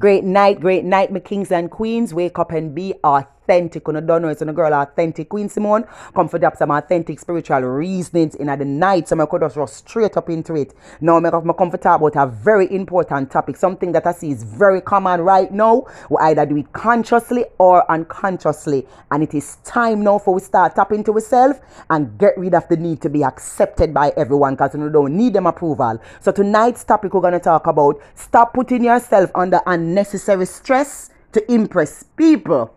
Great night, my kings and queens. Wake up and be authentic. You don't know it's a girl authentic. Queen Simone, come for some authentic spiritual reasonings in the night. So I could just rush straight up into it. Now I come for talk about a very important topic. Something that I see is very common right now. We either do it consciously or unconsciously. And it is time now for we start tapping into ourselves and get rid of the need to be accepted by everyone, because we don't need them approval. So tonight's topic we're going to talk about: stop putting yourself under unnecessary stress to impress people.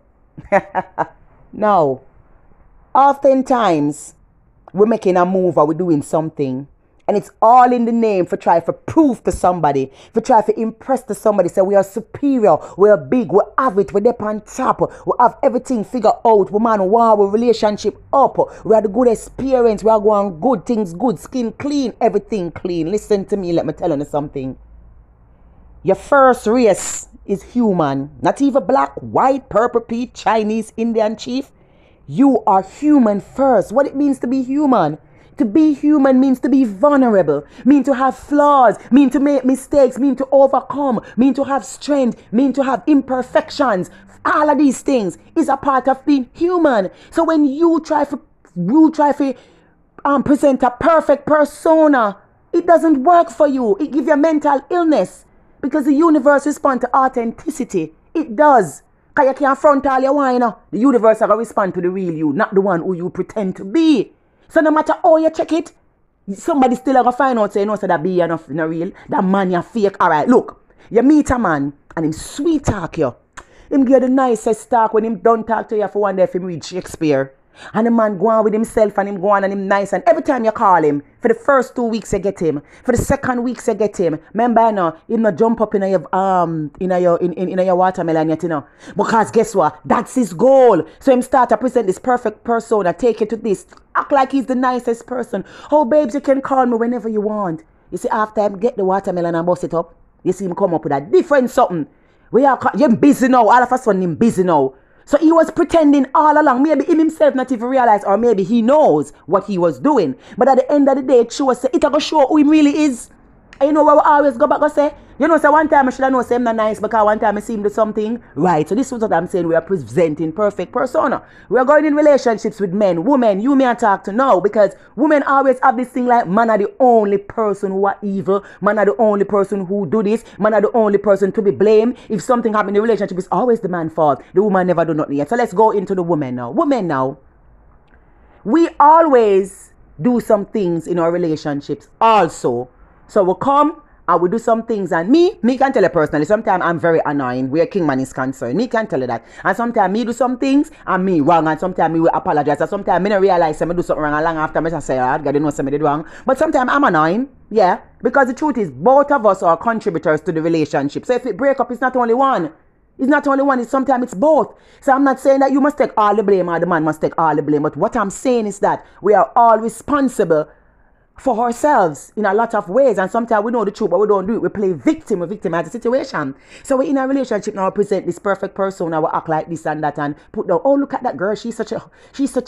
Now, oftentimes we're making a move or we're doing something, and it's all in the name for try to prove to somebody, for try to impress to somebody, say we are superior, we are big, we have it, we're up on top, we have everything figured out, we man, wow, we relationship up, we have the good experience, we are going good, things good, skin clean, everything clean. Listen to me, let me tell you something. Your first race is human. Not even black, white, purple, peach, Chinese, Indian, chief. You are human first. What it means to be human? To be human means to be vulnerable, mean to have flaws, mean to make mistakes, mean to overcome, mean to have strength, mean to have imperfections. All of these things is a part of being human. So when you try to present a perfect persona, it doesn't work for you. It gives you a mental illness. Because the universe responds to authenticity. It does. Because you can't front all your wine. The universe will respond to the real you, not the one who you pretend to be. So no matter how you check it, somebody still going to find out, say, you know, so that be enough, no real. That man you fake. All right, look. You meet a man and him sweet talk you. Him give the nicest talk when him don't talk to you for one day if him read Shakespeare. And the man go on with himself and him go on and him nice. And every time you call him, for the first 2 weeks you get him. For the second weeks you get him. Remember, you know, him not jump up in your watermelon yet, you know. Because guess what? That's his goal. So him start to present this perfect persona. Take it to this. Act like he's the nicest person. Oh, babes, you can call me whenever you want. You see, after him get the watermelon and bust it up, you see him come up with a different something. You're busy now. All of a sudden, him busy now. So he was pretending all along. Maybe he himself not even realize, or maybe he knows what he was doing. But at the end of the day, it shows, it will show who he really is. And you know what we always go back and say? You know, so one time I should have known him not nice because one time I see him do something right. So this is what I'm saying. We are presenting perfect persona. We are going in relationships with men, women. You may talk to now, because women always have this thing like, man are the only person who are evil. Man are the only person who do this. Man are the only person to be blamed. If something happens in the relationship, it's always the man's fault. The woman never do nothing yet. So let's go into the women now. Women now, we always do some things in our relationships also. So we come and we do some things, and me can tell you personally, sometimes I'm very annoying where Kingman is concerned. Me can tell you that. And sometimes me do some things and me wrong, and sometimes me will apologize, and sometimes me don't realize I do something wrong, and long after me say, God, you know something did wrong. But sometimes I'm annoying, yeah, because the truth is both of us are contributors to the relationship. So if it break up, it's not only one. It's not only one, it's sometimes it's both. So I'm not saying that you must take all the blame or the man must take all the blame. But what I'm saying is that we are all responsible for ourselves in a lot of ways, and sometimes we know the truth but we don't do it. We play victim, we victimize the situation. So we're in a relationship now, we present this perfect persona, we act like this and that and put down, oh, look at that girl, she's such a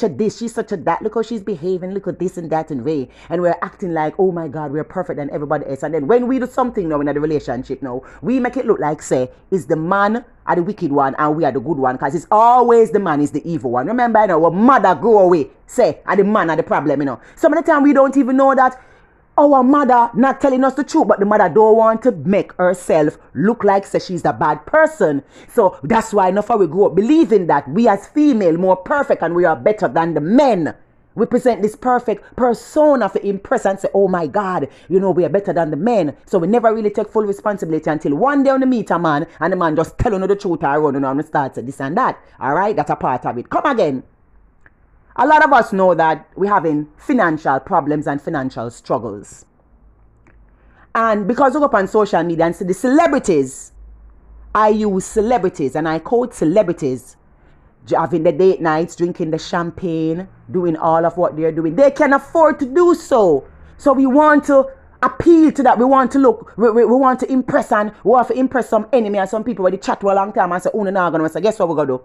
this, she's such a that, look how she's behaving, look at this and that and way, and we're acting like, oh my God, we're perfect than everybody else. And then when we do something now in the relationship now, we make it look like, say, is the man are the wicked one and we are the good one, because it's always the man is the evil one. Remember, you know, our mother grew away, say, and the man are the problem, you know. Some of the time we don't even know that our mother not telling us the truth, but the mother don't want to make herself look like, say, she's a bad person. So that's why enough we grow up believing that we as female more perfect and we are better than the men. We present this perfect persona to impress and say, oh my God, you know, we are better than the men. So we never really take full responsibility until one day when we meet a man and the man just tell you the truth or run and start to this and that. All right, that's a part of it. Come again. A lot of us know that we're having financial problems and financial struggles. And because we go up on social media and see the celebrities, I use celebrities and I quote celebrities, having the date nights, drinking the champagne, doing all of what they're doing. They can afford to do so. So we want to appeal to that. We want to look, we want to impress, and we want to impress some enemy and some people where they chat for a long time and say, oh, no, no, no. So guess what we're going to do?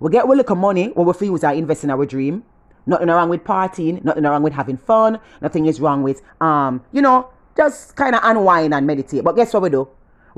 We get a little money when we use our invest in our dream. Nothing wrong with partying, nothing wrong with having fun, nothing is wrong with, you know, just kind of unwind and meditate. But guess what we do?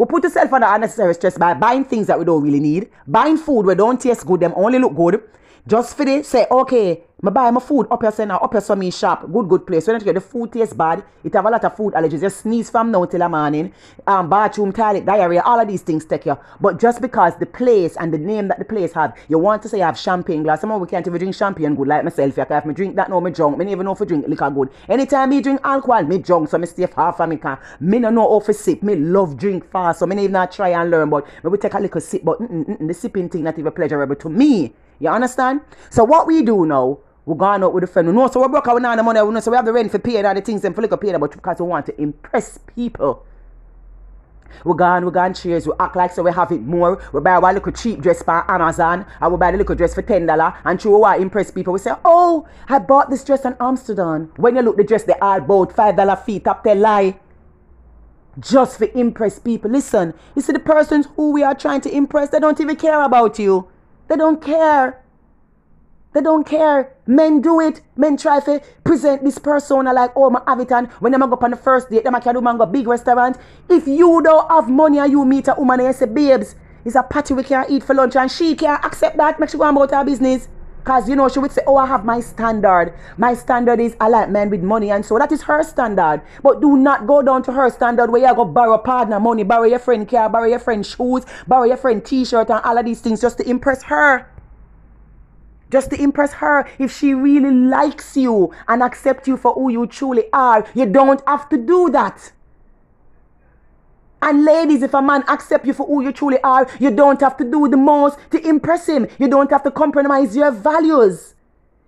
We put ourselves under unnecessary stress by buying things that we don't really need, buying food we don't taste good, them only look good. Just for the say, okay, I buy my food up your center, up your summy shop, good place. When you get the food taste bad, it have a lot of food allergies. You sneeze from now till the morning, bathroom, toilet, diarrhea, all of these things take you. But just because the place and the name that the place have, you want to say you have champagne glass. Someone we can't even drink champagne good like myself. If me drink that now, me drunk. Me never know if I drink liquor good. Anytime me drink alcohol, me drunk, so me stay far from me. Me no know how to sip. Me love drink fast, so me even not try and learn. But me will take a little sip. But the sipping thing not even pleasurable to me. You understand? So what we do now, we're going out with a friend. We know, so we broke our the money. We know, so we have the rent for pay and all the things and for little pay, but because we want to impress people. We go cheers, we act like so we have it more. We buy a little cheap dress for Amazon, and we buy the little dress for $10, and through what impress people. We say, oh, I bought this dress in Amsterdam. When you look the dress, they all about $5 feet up, they lie. Just for impress people. Listen, you see the persons who we are trying to impress, they don't even care about you. They don't care. They don't care. Men do it. Men try to present this persona like, oh, I have it, and when them go up on the first date, them can do man go big restaurant. If you don't have money and you meet a woman and you say, babes, it's a party we can eat for lunch, and she can't accept that, make she go about her business. Because, you know, she would say, oh, I have my standard. My standard is I like men with money, and so that is her standard. But do not go down to her standard where you go borrow partner money, borrow your friend car, borrow your friend shoes, borrow your friend t-shirt and all of these things just to impress her. Just to impress her. If she really likes you and accepts you for who you truly are, you don't have to do that. And ladies, if a man accepts you for who you truly are, you don't have to do the most to impress him. You don't have to compromise your values.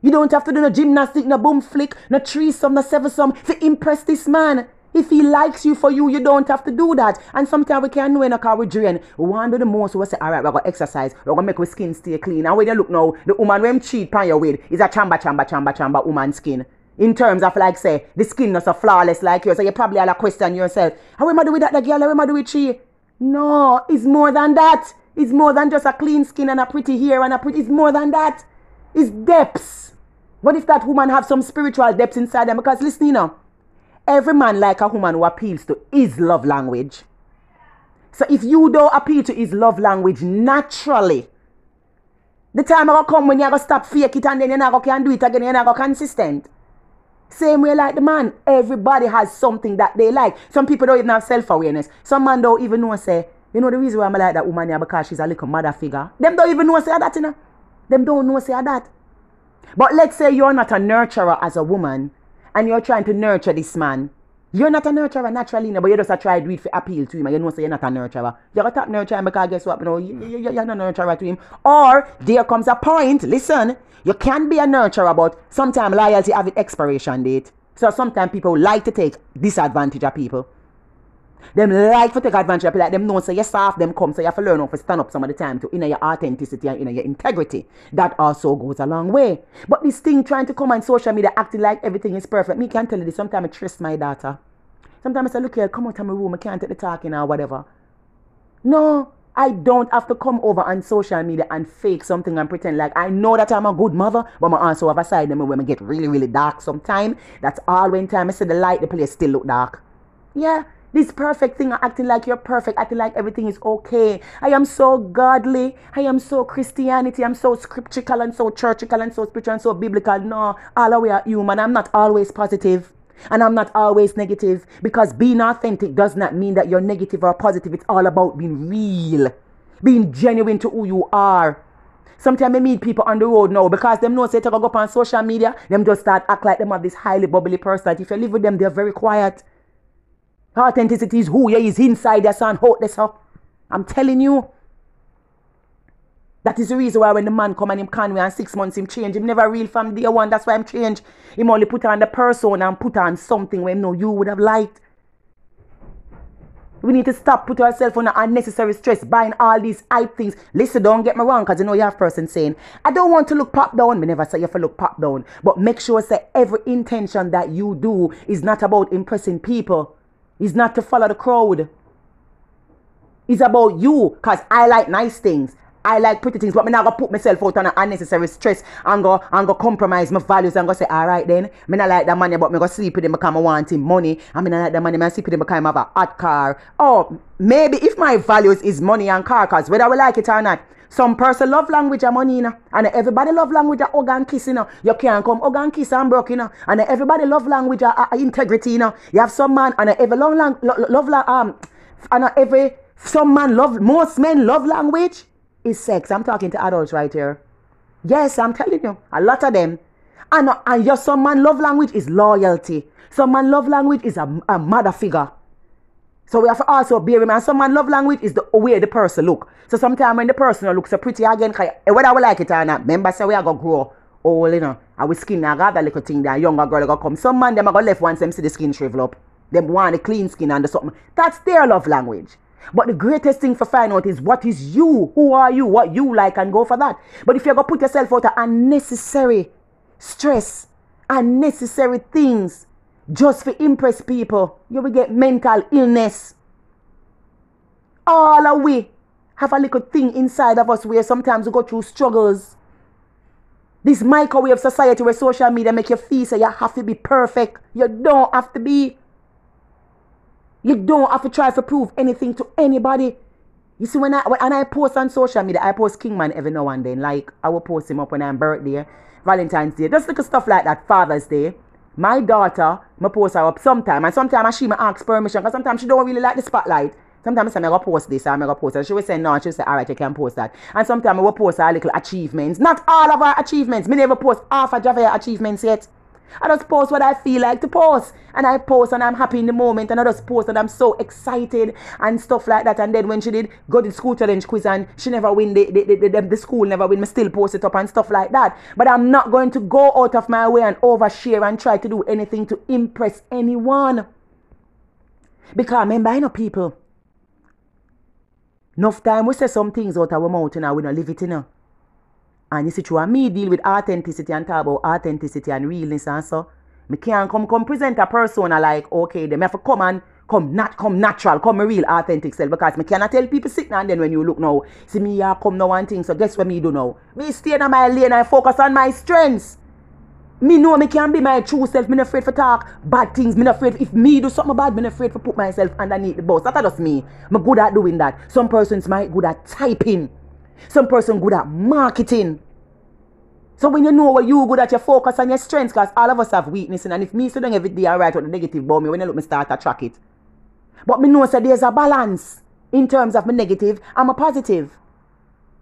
You don't have to do no gymnastic, no boom flick, no threesome, no seven-some to impress this man. If he likes you for you, you don't have to do that. And sometimes we can't know in a car we drain. We want to do the most. We say, all right, we're going to exercise. We're going to make our skin stay clean. And when you look now, the woman when cheat on your with is a chamba woman skin. In terms of like say, the skin not so flawless like yours. So you probably have a question yourself. How am I do with that, the girl? How am I do with she? No, it's more than that. It's more than just a clean skin and a pretty hair and a pretty. It's more than that. It's depths. What if that woman have some spiritual depths inside them? Because listen, you know, every man like a woman who appeals to his love language. So if you don't appeal to his love language naturally, the time will come when you're going to stop fake it and then you're not going to do it again, you're not going to consistent. Same way like the man. Everybody has something that they like. Some people don't even have self-awareness. Some man don't even know, say, you know the reason why I like that woman here because she's a little mother figure. Them don't even know, say that, you know. Them don't know, say that. But let's say you're not a nurturer as a woman and you're trying to nurture this man. You're not a nurturer naturally, but you just try to do it for appeal to him and you know say you're not a nurturer. You're going to nurture him because guess what? You know, you're not a nurturer to him. Or there comes a point, listen, you can be a nurturer, but sometimes loyalty have its expiration date. So sometimes people like to take disadvantage of people. Them like to take advantage of people, like them know say you soft, them come, so you have to learn how to stand up some of the time to inner your authenticity and inner your integrity. That also goes a long way. But this thing trying to come on social media acting like everything is perfect. Me can tell you this, sometimes I trust my daughter. Sometimes I say, look here, come out of my room, I can't take the talking or whatever. No, I don't have to come over on social media and fake something and pretend like I know that I'm a good mother, but I also have a side of me when I get really, really dark sometimes. That's all when time I see the light, the place still look dark. Yeah. This perfect thing, acting like you're perfect, acting like everything is okay. I am so godly. I am so Christianity. I'm so scriptural and so churchical and so spiritual and so biblical. No, all the way are human. I'm not always positive. And I'm not always negative. Because being authentic does not mean that you're negative or positive. It's all about being real. Being genuine to who you are. Sometimes I meet people on the road now because them know say to go up on social media, them just start act like them have this highly bubbly personality. If you live with them, they're very quiet. Authenticity is who you is inside your son. Hold this up. I'm telling you. That is the reason why when the man come and him conway and 6 months him change. Him never real from day one. That's why him change. Him only put on the persona and put on something where him know you would have liked. We need to stop putting ourselves under unnecessary stress, buying all these hype things. Listen, don't get me wrong, because you know you have person saying, I don't want to look pop down. We never say you have to look pop down. But make sure say every intention that you do is not about impressing people. It's not to follow the crowd. It's about you, because I like nice things. I like pretty things, but me not gonna put myself out on an unnecessary stress and go compromise my values and go say, alright then, me not like that money, but me go sleep with him because I want him money. And me not like that money, me sleep with him because I have a hot car. Or maybe if my values is money and car, cause whether we like it or not, some person love language and money, you know, and everybody love language of hug and kiss, you know. You can't come hug and kiss and broke, you know, and everybody love language of integrity, you know. You have some man and every some man love, most men love language is sex. I'm talking to adults right here. Yes, I'm telling you, a lot of them. And yes, some man love language is loyalty. Some man love language is a mother figure. So we have to also bear in mind, some man love language is the way the person look. So sometimes when the person looks so pretty again, whether we like it or not, remember say we are going to grow old, you know, and we skin now got that little thing there, younger girl going to come. Some man, them are going to left once them see the skin shrivel up. Them want a clean skin and the something. That's their love language. But the greatest thing for find out is what is you, who are you, what you like, and go for that. But if you're going to put yourself out of unnecessary stress, unnecessary things, just to impress people, you will get mental illness. All of we have a little thing inside of us where sometimes we go through struggles. This microwave society where social media make you feel so you have to be perfect. You don't have to be. You don't have to try to prove anything to anybody. You see, when I post on social media, I post Kingman every now and then. Like, I will post him up when I'm birthday, Valentine's Day, just little stuff like that, Father's Day. My daughter, I post her up sometime, and sometimes she may ask permission, because sometimes she don't really like the spotlight. Sometimes I say, I'm going to post this, I'm going to post that. She will say no, she will say, alright, you can post that. And sometimes I will post her little achievements. Not all of our achievements. Me never post half of her achievements yet. I just post what I feel like to post. And I post and I'm happy in the moment. And I just post and I'm so excited and stuff like that. And then when she did go to the school challenge quiz and she never win, the school never win, me still post it up and stuff like that. But I'm not going to go out of my way and overshare and try to do anything to impress anyone. Because remember, I know people, enough time we say some things out of our mouth and we don't live it, you know. And you see, through me deal with authenticity and talk about authenticity and realness and so, me can't come present a persona like, okay, they have to come natural, come a real authentic self, because me cannot tell people sit now and then when you look now, see me here come now and thing, so guess what me do now? Me stay in my lane and focus on my strengths. Me know me can be my true self. Me not afraid for talk bad things. Me not afraid if me do something bad. Me not afraid for put myself underneath the bus. That's just me. I'm good at doing that. Some persons might good at typing. Some person good at marketing. So when you know what you good at, you focus on your strengths, because all of us have weaknesses. And if me sit down every day and write out the negative about me, when you look me start to track it. But me know so there's a balance in terms of my negative and my positive.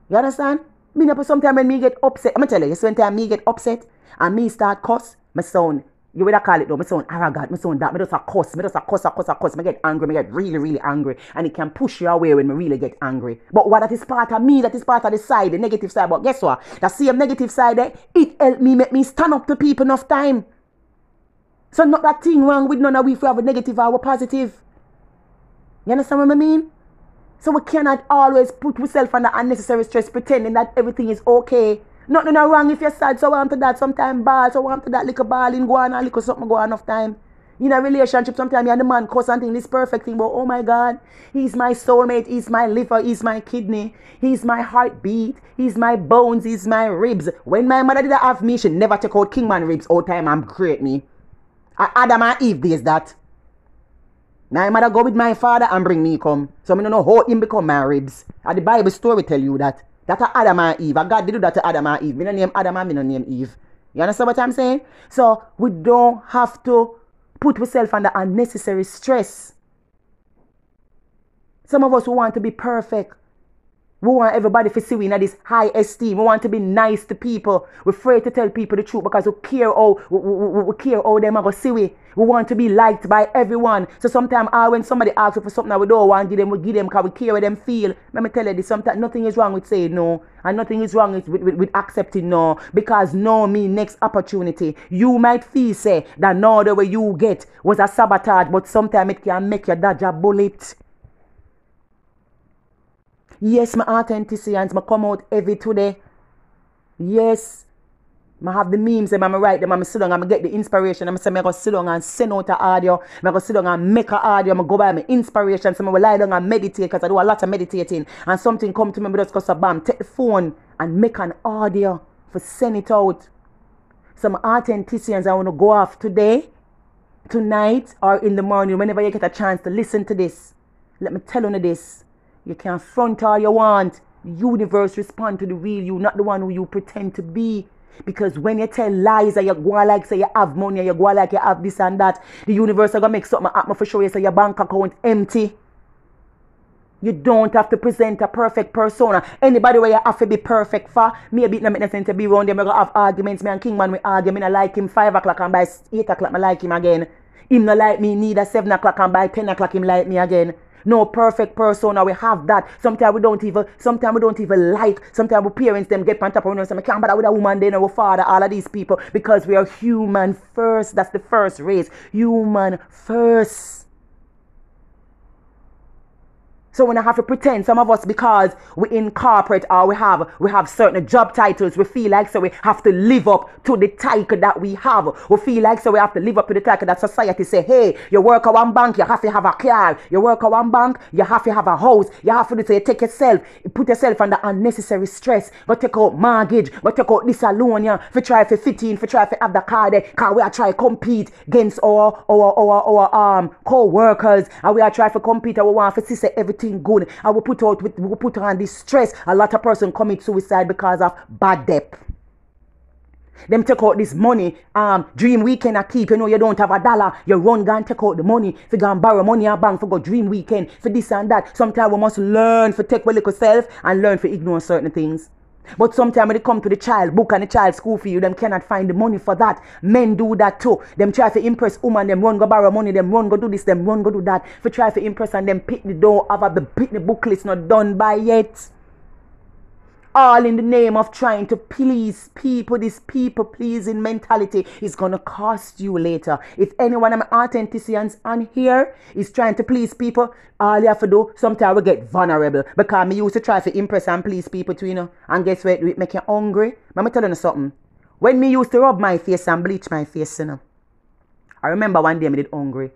You understand? Me know sometimes when me get upset, I'm going to tell you, sometimes me get upset and me start cuss, my sound, you would call it though, my sound arrogant, my sound that, me just a cuss, me get angry, me get really, really angry, and it can push you away when me really get angry. But what that is part of me, that is part of the side, the negative side. But guess what? That same negative side there, it helped me make me stand up to people enough time. So not that thing wrong with none of we if we have a negative or a positive. You understand what I mean? So we cannot always put ourselves under unnecessary stress pretending that everything is okay. Nothing wrong if you're sad, so want to that sometime ball, so want to that little balling go on and little something go on enough time. In a relationship, sometimes you and the man cuss and think this perfect thing, but oh my God, he's my soulmate, he's my liver, he's my kidney, he's my heartbeat, he's my bones, he's my ribs. When my mother did have me, she never took out Kingman ribs all time and create me. Adam and Eve days that. My mother go with my father and bring me come. So I don't know how him become my ribs. And the Bible story tell you that. That's Adam and Eve. And God did do that to Adam and Eve. Me no name Adam and me no name Eve. You understand what I'm saying? So we don't have to put ourselves under unnecessary stress. Some of us who want to be perfect. We want everybody to see we in this high esteem. We want to be nice to people. We're afraid to tell people the truth because we care how them are going to see we. We want to be liked by everyone. So sometimes when somebody asks us for something that we don't want to give them, we give them because we care how them feel. Let me tell you this, sometimes nothing is wrong with saying no. And nothing is wrong with accepting no. Because no means next opportunity. You might feel say that no the way you get was a sabotage, but sometimes it can make you dodge a bullet. Yes, my authenticity and my come out every today. Yes. I have the memes, and I write them, and I sit down and I get the inspiration. And I say, I go sit down and send out the audio. I go sit down and make an audio. I go by my inspiration. So I will lie down and meditate, because I do a lot of meditating. And something come to me, just because of bam, take the phone and make an audio for send it out. Some authenticians I want to go off today, tonight, or in the morning, whenever you get a chance to listen to this. Let me tell you this. You can front all you want. The universe respond to the real you, not the one who you pretend to be. Because when you tell lies and you go like say you have money and you go like you have this and that, the universe are going to make something happen for sure you say your bank account empty. You don't have to present a perfect persona. Anybody where you have to be perfect for, maybe it doesn't make sense to be around them. I'm going to have arguments. Me and Kingman, we argue. Me not like him 5 o'clock and by 8 o'clock I like him again. Him not like me neither 7 o'clock and by 10 o'clock him like me again. No perfect persona, we have that. Sometimes we don't even like. Sometimes we parents them get on top of us and we can't bother with a woman then or a father, all of these people, because we are human first. That's the first race. Human first. So when I have to pretend, some of us, because we in corporate or we have certain job titles, we feel like so we have to live up to the title that we have. We feel like so we have to live up to the title that society say, hey, you work at one bank, you have to have a car. You work at one bank, you have to have a house. You have to do so you take yourself, you put yourself under unnecessary stress. Go take out mortgage, go take out this alone, yeah, for try for 15, for try for have the car there. Cause we are trying to compete against our co-workers, and we are trying to compete and we want to see everything good, and we put on this stress. A lot of person commit suicide because of bad debt. Them take out this money, dream weekend I keep, you know you don't have $1, you run go and take out the money, for go and borrow money at bank for go dream weekend, for this and that. Sometimes we must learn to take our little self and learn to ignore certain things. But sometimes when they come to the child book and the child school for you, them cannot find the money for that. Men do that too. Them try to impress woman, them run go borrow money, them run go do this, them run go do that. For try to impress and them pick the door have the book list not done by yet. All in the name of trying to please people. This people pleasing mentality is gonna cost you later. If anyone of my authenticians on here is trying to please people, all you have to do, sometimes we get vulnerable. Because me used to try to impress and please people too, you know. And guess what? It make you hungry. Let me tell you something. When me used to rub my face and bleach my face, you know, I remember one day I did hungry.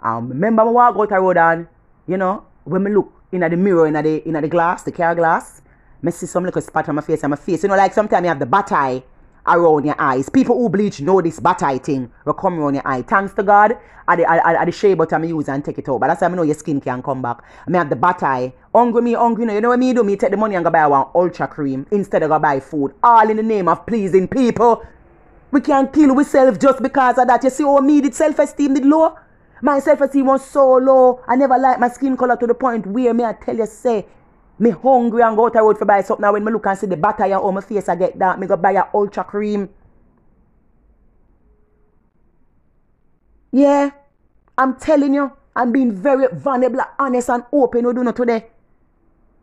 Remember I walk out the road and, you know, when me look in the mirror, in the glass, the car glass, I see some little spot on my face and my face. You know, like sometimes you have the bat eye around your eyes. People who bleach know this bat eye thing will come around your eye. Thanks to God, I the shea butter I use and take it out. But that's how I know your skin can come back. I have the bat eye. Hungry, you know what me do? Me take the money and go buy one ultra cream instead of go buy food. All in the name of pleasing people. We can't kill ourselves just because of that. You see how me did self-esteem did low? My self-esteem was so low. I never liked my skin color to the point where me I tell you say, me hungry and go out the road for buy something. Now when me look and see the batter on my face I get that, me go buy a ultra cream. Yeah, I'm telling you, I'm being very vulnerable, honest and open. We do not today.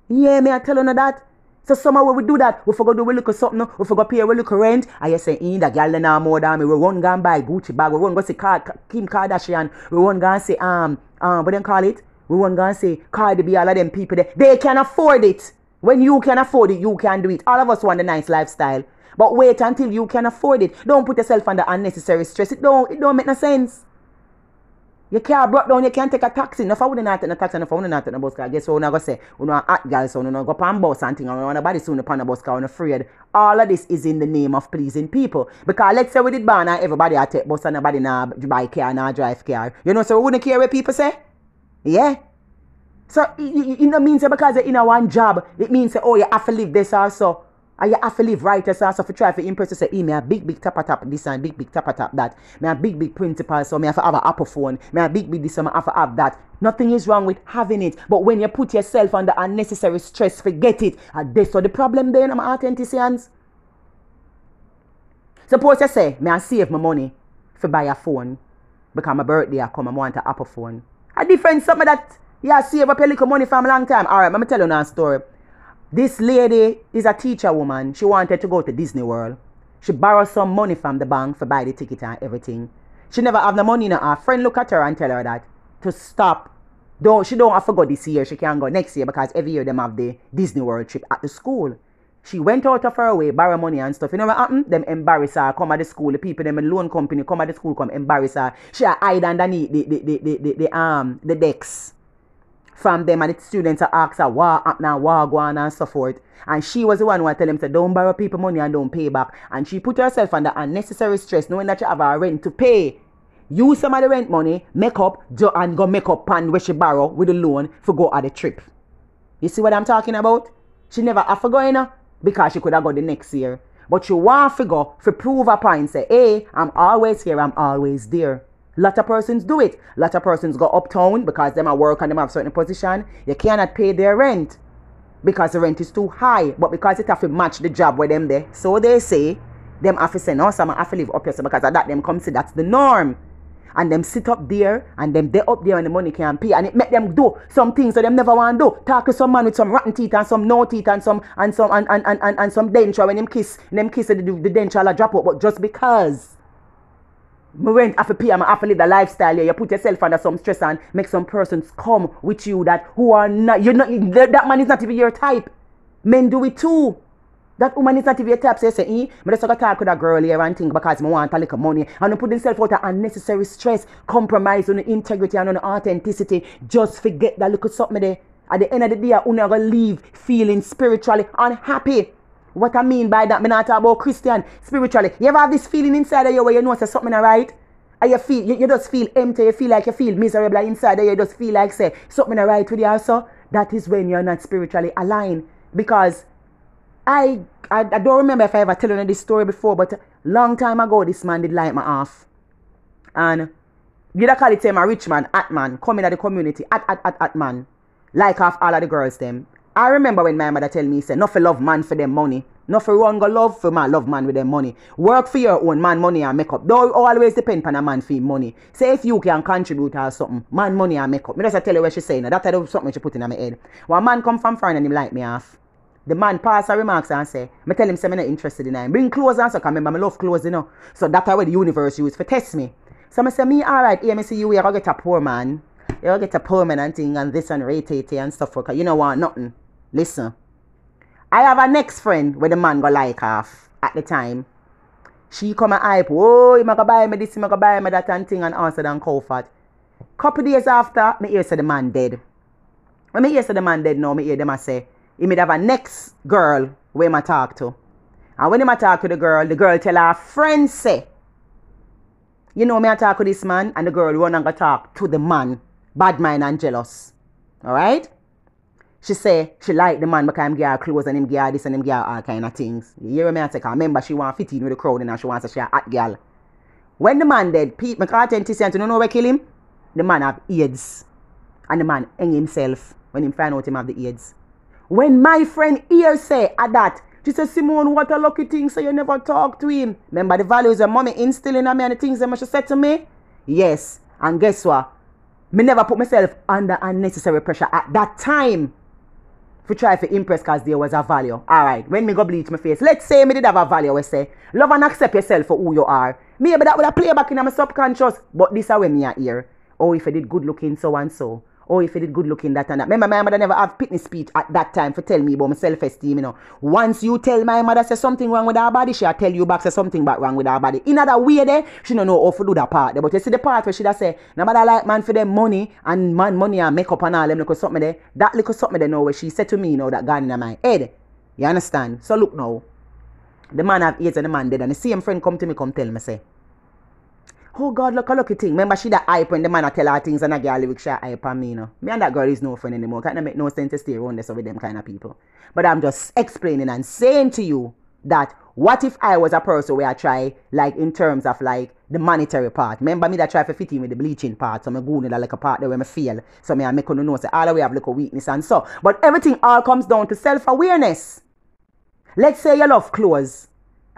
Yeah, me I tell you that. So somehow when we do that, we forgot do we look at something, we forgot pay we look rent. And you say, the girl now more than me. We run go and buy Gucci bag. We run go see Kim Kardashian. We run go and say what do you call it? We won't go and say, Cardi B, all of them people there. They can afford it. When you can afford it, you can do it. All of us want a nice lifestyle. But wait until you can afford it. Don't put yourself under unnecessary stress. It don't make no sense. Your car broke down, you can't take a taxi. No, if I wouldn't have taken a taxi, no, if I wouldn't have taken a bus, I guess what I'm going to say, we don't hot girl, so we don't go on bus and things, and we don't nobody soon upon a bus, because we're afraid. All of this is in the name of pleasing people. Because let's say we did ban and everybody had take bus and nobody now buy car, now drive car. You know, so we wouldn't care what people say. Yeah. So it don't mean because you're in a one job, it means oh you have to live this also. And you have to live right this also for try to impress you say, me a big tap this and big tap that. Me a big principal, so me have to have an Apple phone. Me a big this, so me have to have that. Nothing is wrong with having it. But when you put yourself under unnecessary stress, forget it. And that's what the problem there, my authenticians. Suppose you say, me I save my money for buy a phone. Because my birthday I come, I want an Apple phone. A different something that yeah, save up a little money for a long time. Alright, let me tell you now a story. This lady is a teacher woman. She wanted to go to Disney World. She borrowed some money from the bank for buy the ticket and everything. She never have the money now. Her friend look at her and tell her that to stop. She don't have to go this year. She can go next year because every year them have the Disney World trip at the school. She went out of her way, borrow money and stuff. You know what happened? Them embarrass her, come at the school. The people, them in loan company, come at the school, come embarrass her. She hide underneath the decks. From them, and the students are ask her what happened, what go on and so forth. And she was the one who tell them, say, don't borrow people money and don't pay back. And she put herself under unnecessary stress, knowing that she have a rent to pay. Use some of the rent money, make up, and go make up pan where she borrow with the loan for go at the trip. You see what I'm talking about? She never have to go in because she could have got the next year. But she want to go to prove a point, say, hey, I'm always here, I'm always there. Lot of persons do it. Lot of persons go uptown because them are work and them have certain position. You cannot pay their rent because the rent is too high. But because it have to match the job with them there. So they say, them have to say, no, some have to live up here. So because of that, them come say that's the norm. And them sit up there and them they up there and the money can't pay. And it make them do some things that them never want to do. Talk to some man with some rotten teeth and some no teeth and some denture when them kiss the denture will drop out. But just because my rent have to pay and I have to live the lifestyle here, you put yourself under some stress and make some persons come with you that who are not, that man is not even your type. Men do it too. That woman is not even your type. So you say, I just got to talk with a girl here and think because I want a little money. And you put yourself out of unnecessary stress, compromise on the integrity and on the authenticity. Just forget that little something there. At the end of the day, you're going to leave feeling spiritually unhappy. What I mean by that, I'm not talking about Christian, spiritually. You ever have this feeling inside of you where you know say something right? And you feel, you just feel empty, you feel like you feel miserable inside of you, just feel like say something right with you also. That is when you're not spiritually aligned. Because I don't remember if I ever told you this story before, but long time ago, this man did light me off. And you call it him a rich man, at man, coming at the community, at man. Like off all of the girls them. I remember when my mother tell me, say, not for love man for them money. Not for run go love for man, love man with them money. Work for your own man, money and make up. Don't always depend on a man for money. Say if you can contribute or something, man, money and make up. Me just tell you what she saying. That's something she put in my head. When a man come from foreign and him light me off. The man pass a remarks and say, I tell him, say, I'm not interested in him. Bring clothes and so, because remember, I love clothes, you know. So that's why the universe use for test me. So I say, me, all right, here, I see you, you're going to get a poor man. You're going to get a poor man and thing and this and rate and stuff. Because you don't want nothing. Listen. I have a next friend where the man go like half at the time. She come and hype, oh, you might buy me this, you might buy me that and thing and answer than comfort. Couple days after, me hear say the man dead. When me hear say the man dead now, me hear them a say, he may have a next girl where I talk to. And when I talk to the girl tell her friend say, you know me I talk to this man, and the girl run and go talk to the man, bad mind and jealous. Alright? She say she like the man because him give her clothes and him give her this and him give her all kind of things. You hear me I say, remember she want to fit in with the crowd and she wants to say she a hot girl. When the man dead, Pete McCarthy and you know where kill him? The man have AIDS. And the man hang himself when him find out him have the AIDS. When my friend here say at that, she said, Simone, what a lucky thing, so you never talk to him. Remember the values of mommy instilling on me and the things that she said to me? Yes. And guess what? Me never put myself under unnecessary pressure at that time to try to impress because there was a value. Alright, when me go bleach my face, let's say me did have a value, we say, love and accept yourself for who you are. Maybe that would have played back in my subconscious, but this is when me are here. Oh, if I did good looking so and so. Oh, if you did good looking that and that. Remember, my mother never have pitney speech at that time for tell me about my self-esteem, you know. Once you tell my mother say something wrong with her body, she'll tell you back say something back wrong with her body. In other way there, she don't know how to do that part there. But you see the part where she'll say, no matter like man for them money and man money and makeup and all them little something there. That little something there now where she said to me, you know, that gone in my head. You understand? So look now. The man have AIDS and the man dead and the same friend come to me, come tell me, say, oh God, look a lucky thing. Remember she that hype when the man tell her things and a girl lyrics she hype on me, you know. Me and that girl is no friend anymore. Can't make no sense to stay around this with them kind of people. But I'm just explaining and saying to you that what if I was a person where I try like in terms of like the monetary part. Remember me that try to fit in with the bleaching part. So I'm going to like a part there where I feel. So I make you know say all the way have like a weakness and so. But everything all comes down to self-awareness. Let's say you love clothes.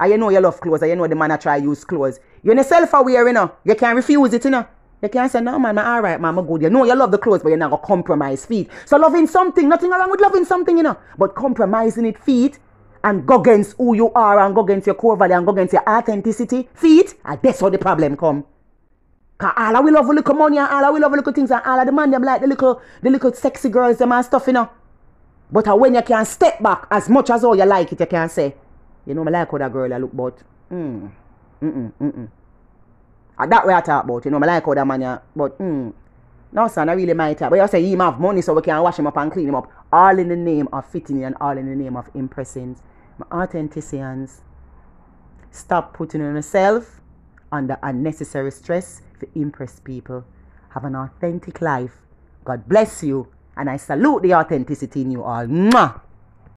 And you know you love clothes and you know the man try use clothes. You're self-aware, you know. You can't refuse it, you know. You can't say, no, man, I'm all right, man, I'm good. You know you love the clothes, but you're not going to compromise feet. So loving something, nothing wrong with loving something, you know. But compromising it feet and go against who you are and go against your core value and go against your authenticity, feet, and that's how the problem come. Because all of we love little money and all of we love little things and all of the man, them like the little sexy girls, them and stuff, you know. But when you can step back as much as all you like it, you can say, you know, I like how that girl I look, but And that way I talk about, you know, I like how that man, but no, son, I really might talk. But you say he have money so we can wash him up and clean him up. All in the name of fitting and all in the name of impressing. My authenticians, stop putting on yourself under unnecessary stress to impress people. Have an authentic life. God bless you. And I salute the authenticity in you all. Mwah!